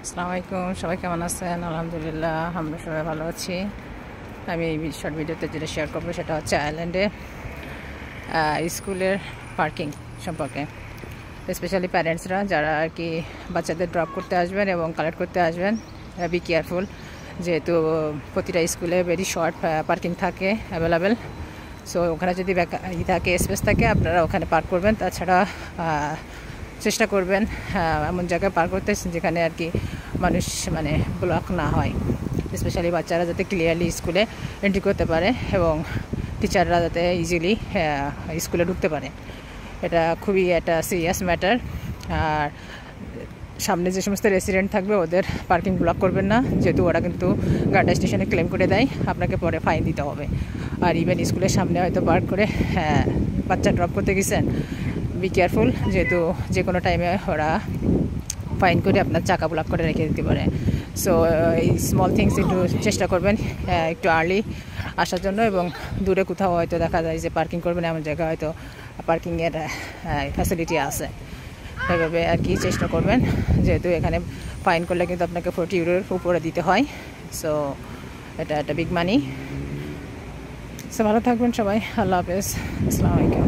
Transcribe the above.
আসসালামু আলাইকুম, সবাই কেমন আছেন? আলহামদুলিল্লাহ, আমরা সবাই ভালো আছি। আমি এই শর্ট ভিডিওতে যেটা শেয়ার করবো সেটা হচ্ছে আইল্যান্ডে স্কুলের পার্কিং সম্পর্কে। স্পেশালি প্যারেন্টসরা যারা আর কি বাচ্চাদের ড্রপ করতে আসবেন এবং কালেক্ট করতে আসবেন, বি কেয়ারফুল, যেহেতু প্রতিটা স্কুলে ভেরি শর্ট পার্কিং থাকে অ্যাভেলেবেল। সো ওখানে যদি থাকে, স্পেস থাকে, আপনারা ওখানে পার্ক করবেন। তাছাড়া চেষ্টা করবেন এমন জায়গায় পার্ক করতে যেখানে আর কি মানুষ ব্লক না হয়, স্পেশালি বাচ্চারা যাতে ক্লিয়ারলি স্কুলে এন্ট্রি করতে পারে এবং টিচাররা যাতে ইজিলি স্কুলে ঢুকতে পারে। এটা খুবই একটা সিরিয়াস ম্যাটার। আর সামনে যে সমস্ত রেসিডেন্ট থাকবে ওদের পার্কিং ব্লক করবেন না, যেহেতু ওরা কিন্তু গার্ডা স্টেশনে ক্লেম করে দেয়, আপনাকে পরে ফাইন দিতে হবে। আর ইভেন স্কুলের সামনে হয়তো পার্ক করে বাচ্চা ড্রপ করতে গেছেন, বি কেয়ারফুল, যেহেতু যে কোনো টাইমে ওরা ফাইন করে আপনার চাকা ব্লক করে রেখে দিতে পারে। সো এই স্মল থিংস একটু চেষ্টা করবেন একটু আর্লি আসার জন্য, এবং দূরে কোথাও হয়তো দেখা যায় যে পার্কিং করবেন এমন জায়গায় হয়তো পার্কিংয়ের ফ্যাসিলিটি আছে, এভাবে আর কি চেষ্টা করবেন, যেহেতু এখানে ফাইন করলে কিন্তু আপনাকে 40 ইউরোর উপরে দিতে হয়। সো এটা একটা বিগ মানি। সো ভালো থাকবেন সবাই, আল্লাহ হাফেজ, আসসালামু আলাইকুম।